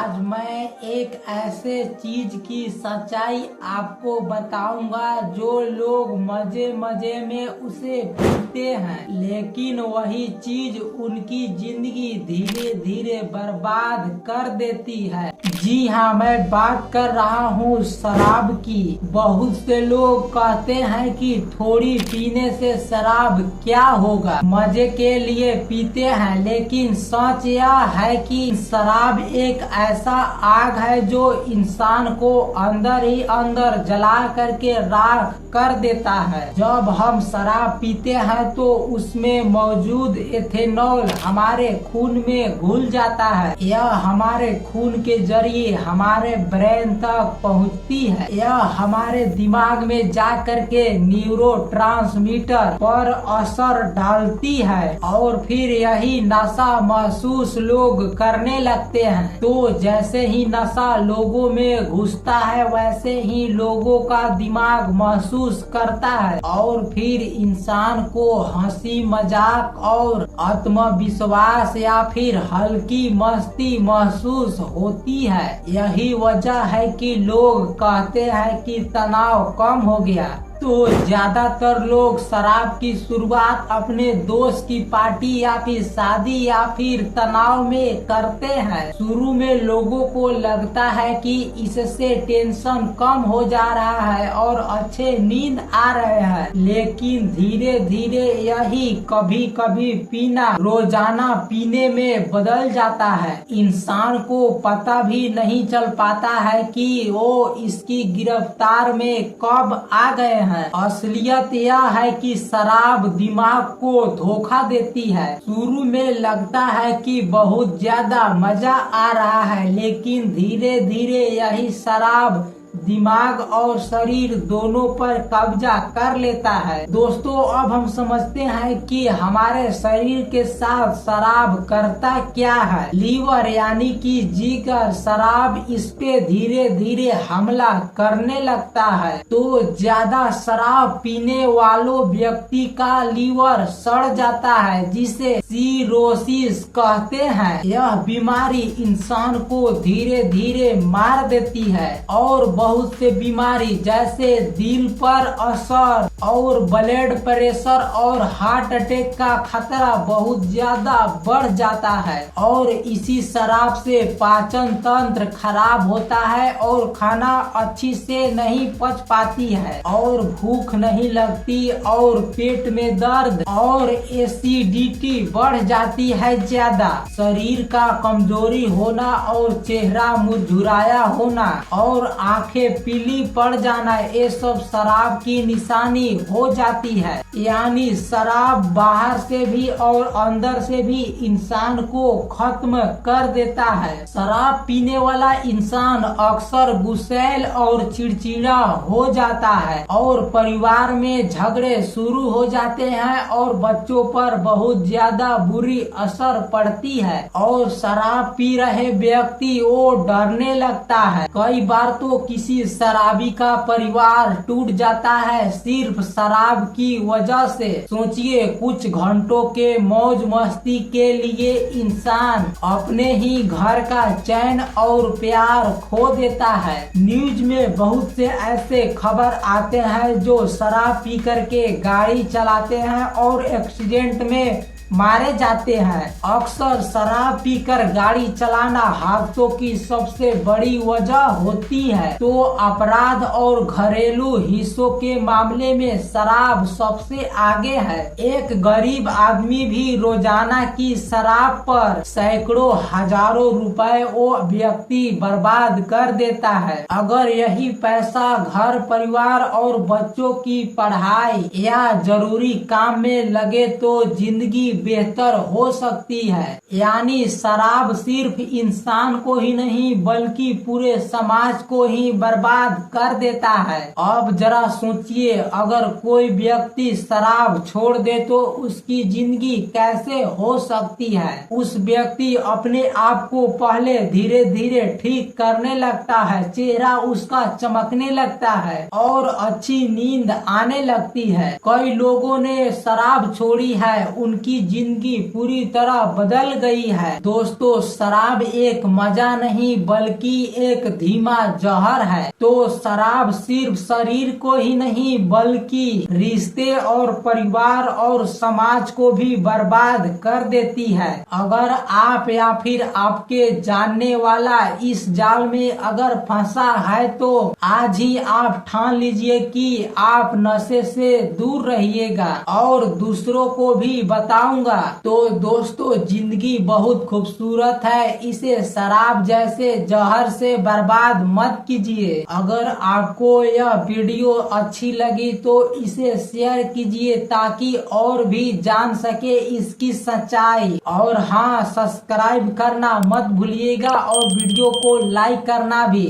आज मैं एक ऐसे चीज की सच्चाई आपको बताऊंगा जो लोग मजे मजे में उसे पीते हैं, लेकिन वही चीज उनकी जिंदगी धीरे धीरे बर्बाद कर देती है। जी हाँ, मैं बात कर रहा हूँ शराब की। बहुत से लोग कहते हैं कि थोड़ी पीने से शराब क्या होगा, मजे के लिए पीते हैं, लेकिन सच यह है कि शराब एक ऐसा आग है जो इंसान को अंदर ही अंदर जला करके राख कर देता है। जब हम शराब पीते हैं तो उसमें मौजूद एथेनॉल हमारे खून में घुल जाता है। यह हमारे खून के जरिए हमारे ब्रेन तक पहुंचती है। यह हमारे दिमाग में जा करके न्यूरोट्रांसमीटर पर असर डालती है और फिर यही नशा महसूस लोग करने लगते हैं। तो जैसे ही नशा लोगों में घुसता है वैसे ही लोगों का दिमाग महसूस करता है और फिर इंसान को हंसी मजाक और आत्मविश्वास या फिर हल्की मस्ती महसूस होती है। यही वजह है कि लोग कहते हैं कि तनाव कम हो गया। तो ज्यादातर लोग शराब की शुरुआत अपने दोस्त की पार्टी या फिर शादी या फिर तनाव में करते हैं। शुरू में लोगों को लगता है कि इससे टेंशन कम हो जा रहा है और अच्छे नींद आ रहे हैं, लेकिन धीरे धीरे यही कभी कभी पीना रोजाना पीने में बदल जाता है। इंसान को पता भी नहीं चल पाता है कि वो इसकी गिरफ्तार में कब आ गए हैं। असलियत यह है कि शराब दिमाग को धोखा देती है। शुरू में लगता है कि बहुत ज्यादा मजा आ रहा है, लेकिन धीरे धीरे यही शराब दिमाग और शरीर दोनों पर कब्जा कर लेता है। दोस्तों, अब हम समझते हैं कि हमारे शरीर के साथ शराब करता क्या है। लीवर यानी कि जिगर शराब इस पे धीरे धीरे हमला करने लगता है। तो ज्यादा शराब पीने वालों व्यक्ति का लीवर सड़ जाता है, जिसे सीरोसिस कहते हैं। यह बीमारी इंसान को धीरे धीरे मार देती है और बहुत से बीमारी जैसे दिल पर असर और ब्लड प्रेशर और हार्ट अटैक का खतरा बहुत ज्यादा बढ़ जाता है। और इसी शराब से पाचन तंत्र खराब होता है और खाना अच्छी से नहीं पच पाती है और भूख नहीं लगती और पेट में दर्द और एसिडिटी बढ़ जाती है ज्यादा। शरीर का कमजोरी होना और चेहरा मुरझुराया होना और आंखें पीली पड़ जाना, ये सब शराब की निशानी हो जाती है। यानी शराब बाहर से भी और अंदर से भी इंसान को खत्म कर देता है। शराब पीने वाला इंसान अक्सर गुस्सैल और चिड़चिड़ा हो जाता है और परिवार में झगड़े शुरू हो जाते हैं और बच्चों पर बहुत ज्यादा बुरी असर पड़ती है। और शराब पी रहे व्यक्ति वो डरने लगता है। कई बार तो किसी शराबी का परिवार टूट जाता है सिर्फ शराब की वजह से। सोचिए, कुछ घंटों के मौज मस्ती के लिए इंसान अपने ही घर का चैन और प्यार खो देता है। न्यूज में बहुत से ऐसे खबर आते हैं जो शराब पी करके गाड़ी चलाते हैं और एक्सीडेंट में मारे जाते हैं। अक्सर शराब पीकर गाड़ी चलाना हादसों की सबसे बड़ी वजह होती है। तो अपराध और घरेलू हिस्सों के मामले में शराब सबसे आगे है। एक गरीब आदमी भी रोजाना की शराब पर सैकड़ों हजारों रुपए वो व्यक्ति बर्बाद कर देता है। अगर यही पैसा घर परिवार और बच्चों की पढ़ाई या जरूरी काम में लगे तो जिंदगी बेहतर हो सकती है। यानी शराब सिर्फ इंसान को ही नहीं बल्कि पूरे समाज को ही बर्बाद कर देता है। अब जरा सोचिए, अगर कोई व्यक्ति शराब छोड़ दे तो उसकी जिंदगी कैसे हो सकती है। उस व्यक्ति अपने आप को पहले धीरे धीरे ठीक करने लगता है, चेहरा उसका चमकने लगता है और अच्छी नींद आने लगती है। कई लोगों ने शराब छोड़ी है, उनकी जिंदगी पूरी तरह बदल गई है। दोस्तों, शराब एक मजा नहीं बल्कि एक धीमा जहर है। तो शराब सिर्फ शरीर को ही नहीं बल्कि रिश्ते और परिवार और समाज को भी बर्बाद कर देती है। अगर आप या फिर आपके जानने वाला इस जाल में अगर फंसा है तो आज ही आप ठान लीजिए कि आप नशे से दूर रहिएगा और दूसरों को भी बताऊंगा। तो दोस्तों, जिंदगी बहुत खूबसूरत है, इसे शराब जैसे जहर से बर्बाद मत कीजिए। अगर आपको यह वीडियो अच्छी लगी तो इसे शेयर कीजिए ताकि और भी जान सके इसकी सच्चाई। और हाँ, सब्सक्राइब करना मत भूलिएगा और वीडियो को लाइक करना भी।